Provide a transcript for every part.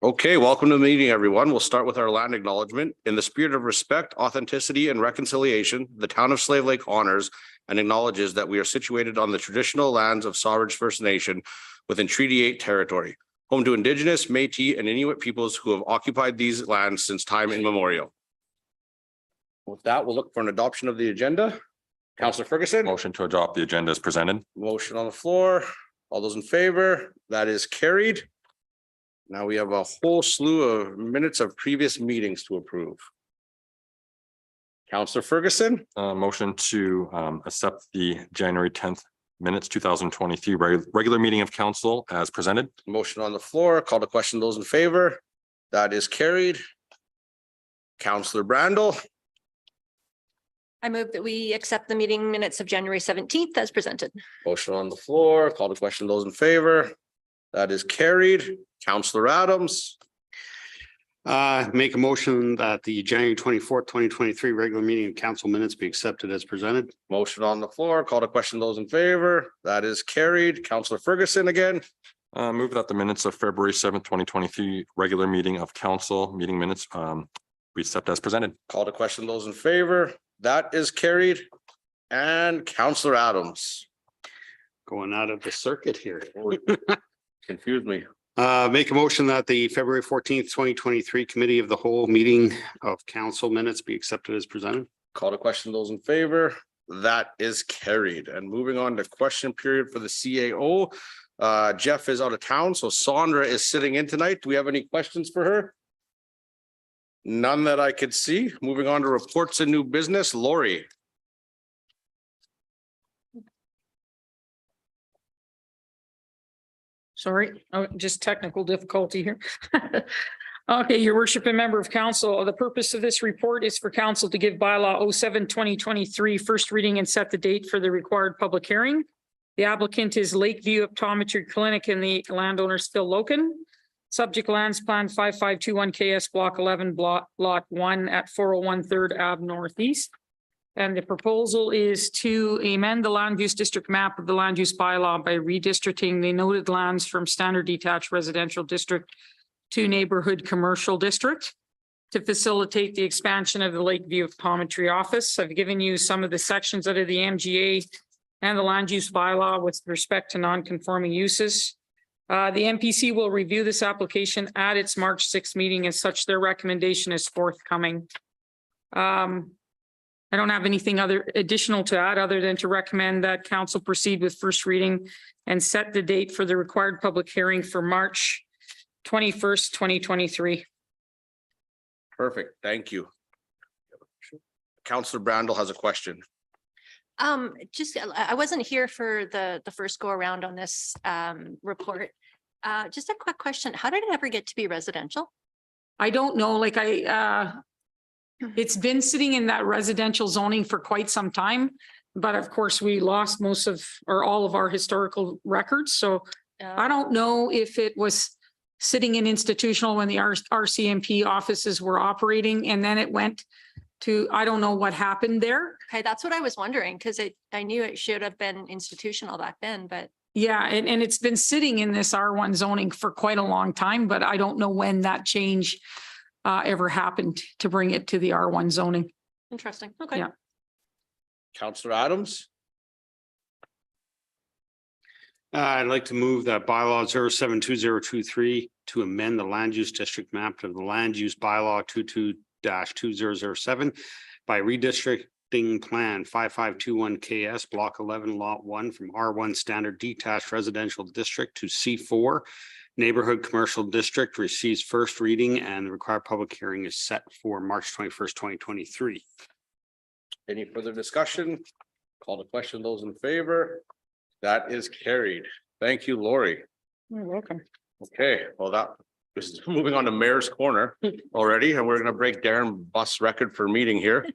Okay, welcome to the meeting, everyone. We'll start with our land acknowledgement. In the spirit of respect, authenticity, and reconciliation, the town of Slave Lake honors and acknowledges that we are situated on the traditional lands of Sawridge First Nation within Treaty 8 territory, home to Indigenous, Métis, and Inuit peoples who have occupied these lands since time immemorial. With that, we'll look for an adoption of the agenda. Councillor Ferguson. Motion to adopt the agenda as presented. Motion on the floor. All those in favor? That is carried. Now we have a whole slew of minutes of previous meetings to approve. Councillor Ferguson. Motion to accept the January 10th minutes, 2023 regular meeting of council as presented. Motion on the floor. Call to question those in favor. That is carried. Councillor Brandel. I move that we accept the meeting minutes of January 17th as presented. Motion on the floor. Call to question those in favor. That is carried. Councillor Adams. Make a motion that the January 24th, 2023 regular meeting of council minutes be accepted as presented. Motion on the floor. Call to question those in favor. That is carried. Councillor Ferguson again. Move that the minutes of February 7th, 2023 regular meeting of council meeting minutes be accepted as presented. Call to question those in favor. That is carried. And Councillor Adams. Going out of the circuit here. Confused me. Make a motion that the February 14th, 2023 committee of the whole meeting of council minutes be accepted as presented. Call to question those in favor. That is carried. And moving on to question period for the CAO. Jeff is out of town, so Sandra is sitting in tonight. Do we have any questions for her? None that I could see. Moving on to reports and new business. Lori. Sorry, just technical difficulty here. Okay, your worship and member of council, the purpose of this report is for council to give bylaw 07-2023 first reading and set the date for the required public hearing. The applicant is Lakeview Optometry Clinic and the landowners Phil Loken. Subject lands plan 5521 KS block 11 lot 1 at 401 3rd Ave Northeast. And the proposal is to amend the land use district map of the land use bylaw by redistricting the noted lands from standard detached residential district to neighborhood commercial district to facilitate the expansion of the Lakeview Optometry office. I've given you some of the sections out of the MGA and the land use bylaw with respect to non-conforming uses. The MPC will review this application at its March 6th meeting, as such their recommendation is forthcoming. I don't have anything additional to add other than to recommend that council proceed with first reading and set the date for the required public hearing for March 21st, 2023. Perfect. Thank you. Councillor Brandel has a question. I wasn't here for the first go around on this report. Just a quick question. How did it ever get to be residential? I don't know, like it's been sitting in that residential zoning for quite some time, but of course we lost most of or all of our historical records. So I don't know if it was sitting in institutional when the RCMP offices were operating and then it went to, I don't know what happened there. Okay, that's what I was wondering because I knew it should have been institutional back then, but. Yeah, and it's been sitting in this R1 zoning for quite a long time, but I don't know when that change ever happened to bring it to the R1 zoning. Interesting. Okay. Yeah. Councillor Adams. I'd like to move that bylaw 072023 to amend the land use district map to the land use bylaw 22-2007 by redistricting plan 5521 KS block 11 lot 1 from R1 standard detached residential district to C4 neighborhood commercial district, receives first reading and the required public hearing is set for March 21st, 2023. Any further discussion? Call to question those in favor. That is carried. Thank you, Lori. You're welcome. Okay, well, that is moving on to Mayor's Corner already, and we're going to break Darren Bus record for meeting here.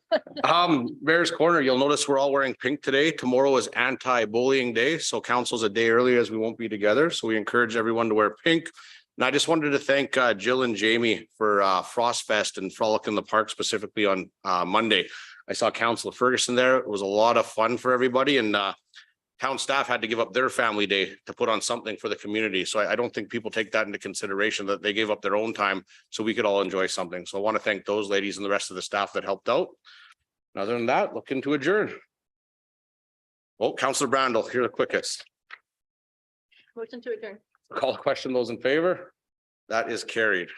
Mayor's Corner, you'll notice we're all wearing pink today. Tomorrow is anti-bullying day, so council's a day early as we won't be together. So we encourage everyone to wear pink. And I just wanted to thank Jill and Jamie for Frost Fest and Frolic in the Park, specifically on Monday. I saw Councillor Ferguson there. It was a lot of fun for everybody, and town staff had to give up their family day to put on something for the community. So I don't think people take that into consideration, that they gave up their own time so we could all enjoy something. So I want to thank those ladies and the rest of the staff that helped out. Other than that, looking to adjourn. Oh, Councillor Brandel, you're the quickest. Motion to adjourn. Call the question. Those in favor? That is carried.